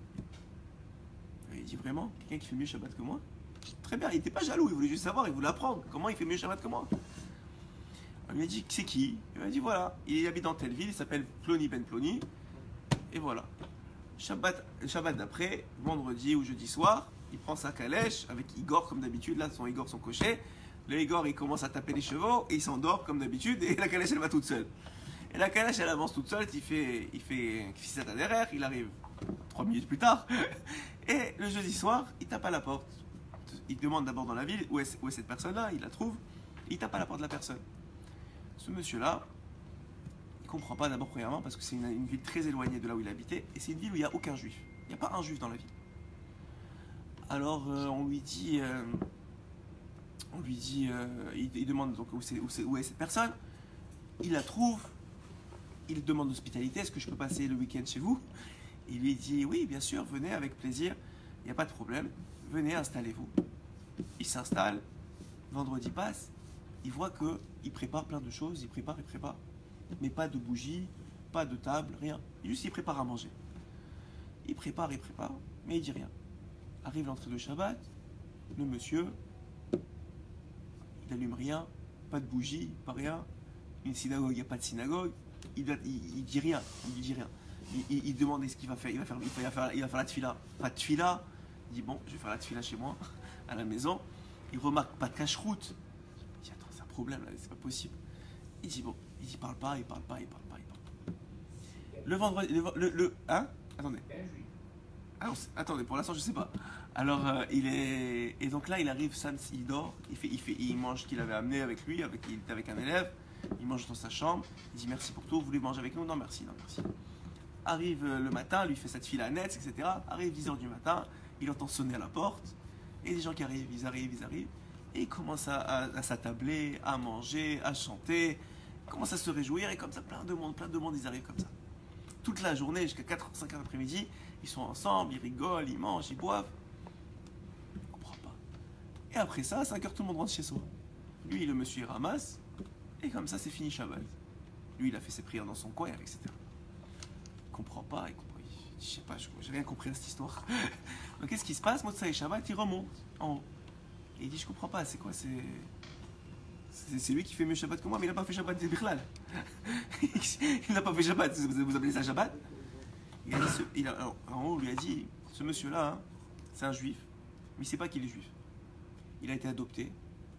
Et il dit vraiment, quelqu'un qui fait mieux Shabbat que moi? Très bien, il n'était pas jaloux, il voulait juste savoir, il voulait apprendre comment il fait mieux Shabbat que moi. On lui a dit, c'est qui? Il m'a dit, voilà, il habite dans telle ville, il s'appelle Ploni Ben Ploni. Et voilà. Shabbat d'après, vendredi ou jeudi soir, il prend sa calèche avec Igor comme d'habitude, là son Igor, son cocher. Le Igor il commence à taper les chevaux et il s'endort comme d'habitude et la calèche elle va toute seule. Et la calèche elle avance toute seule, il fait ça derrière, il arrive 3 minutes plus tard. Et le jeudi soir, il tape à la porte. Il demande d'abord dans la ville où est cette personne-là, il la trouve, et il tape à la porte de la personne. Ce monsieur-là, il ne comprend pas d'abord premièrement parce que c'est une ville très éloignée de là où il habitait et c'est une ville où il n'y a aucun juif. Il n'y a pas un juif dans la ville. Alors on lui dit, il demande donc où est cette personne. Il la trouve, il demande l'hospitalité, est-ce que je peux passer le week-end chez vous? Il lui dit oui, bien sûr, venez avec plaisir, il n'y a pas de problème, venez, installez-vous. Il s'installe, vendredi passe, il voit qu'il prépare plein de choses, il prépare, mais pas de bougies, pas de table, rien. Juste il prépare à manger. Il prépare, mais il dit rien. Arrive l'entrée de Shabbat, le monsieur, il n'allume rien, pas de bougie, pas rien. Une synagogue, il n'y a pas de synagogue. Il dit rien, il dit rien. Il demande ce qu'il va faire. Il va faire la tefila. Pas de tefila. Il dit bon, je vais faire la tefila chez moi, à la maison. Il remarque pas de cache-route. Il dit attends, c'est un problème là, c'est pas possible. Il dit bon, il parle pas. Le vendredi, hein? Attendez. Alors, attendez, pour l'instant je sais pas. Alors et donc là il arrive, il dort, il mange ce qu'il avait amené avec lui, il était avec un élève. Il mange dans sa chambre, il dit merci pour tout, vous voulez manger avec nous? Non merci. Arrive le matin, lui fait cette file à net, etc. Arrive 10h du matin, il entend sonner à la porte, et des gens qui arrivent, ils arrivent, et ils commencent à s'attabler, à manger, à chanter, ils commencent à se réjouir, et comme ça, plein de monde, ils arrivent comme ça. Toute la journée, jusqu'à 4-5 heures d'après-midi, ils sont ensemble, ils rigolent, ils mangent, ils boivent. Je comprends pas. Et après ça, à 5 heures, tout le monde rentre chez soi. Lui, le monsieur, il ramasse, et comme ça, c'est fini Shabbat. Lui, il a fait ses prières dans son coin, etc. Il comprend pas, je sais pas, j'ai rien compris à cette histoire. Donc, qu'est-ce qui se passe? Motsai Shabbat, il remonte en haut. Et il dit, je comprends pas, c'est quoi? C'est lui qui fait mieux Shabbat que moi, mais il n'a pas fait Shabbat des Bichlal. Il n'a pas fait Shabbat, vous appelez ça Shabbat? En haut, on lui a dit, ce monsieur-là, hein, c'est un juif, mais il ne sait pas qu'il est juif. Il a été adopté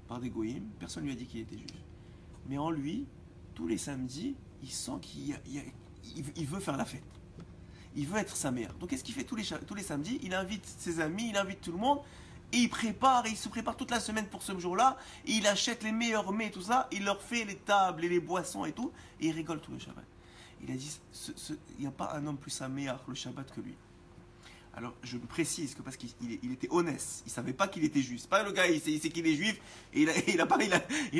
par des goïms, personne ne lui a dit qu'il était juif. Mais en lui, tous les samedis, il sent qu'il veut faire la fête. Il veut être sa mère. Donc qu'est-ce qu'il fait tous les samedis? Il invite ses amis, il invite tout le monde, et il se prépare toute la semaine pour ce jour-là, et il achète les meilleurs mets, tout ça, il leur fait les tables et les boissons et tout, et il rigole tout le Shabbat. Il a dit, il n'y a pas un homme plus améar le Shabbat que lui. Alors, je me précise que parce qu'il était honnête, il ne savait pas qu'il était juif. C'est pas le gars, il sait qu'il est juif et il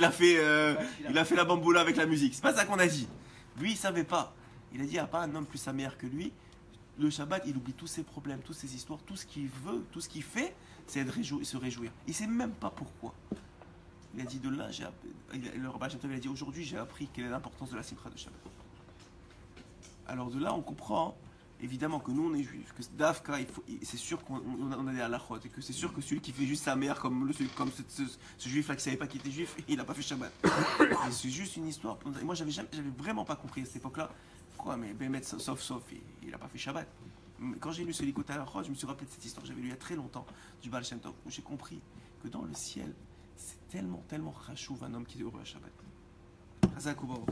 a fait la bamboula avec la musique. C'est pas ça qu'on a dit. Lui, il ne savait pas. Il a dit, il n'y a pas un homme plus amer que lui. Le Shabbat, il oublie tous ses problèmes, toutes ses histoires, tout ce qu'il veut, tout ce qu'il fait, c'est se réjouir. Il ne sait même pas pourquoi. Il a dit, de là, le Rabbi Shem Tov, il a dit, aujourd'hui, j'ai appris quelle est l'importance de la simcha de Shabbat. Alors de là, on comprend évidemment que nous on est juifs, que Dafka, c'est sûr qu'on a des halachot, et que c'est sûr que celui qui fait juste sa mère, comme ce juif-là qui ne savait pas qu'il était juif, il n'a pas fait Shabbat. C'est juste une histoire. Et moi, j'avais vraiment pas compris à cette époque-là. Quoi, mais Bémet, sauf, il n'a pas fait Shabbat. Quand j'ai lu ce Likut halachot, je me suis rappelé de cette histoire, j'avais lu il y a très longtemps, du Baal Shem Tov, où j'ai compris que dans le ciel, c'est tellement chachouv un homme qui est heureux à Shabbat. Hazak Ubaro.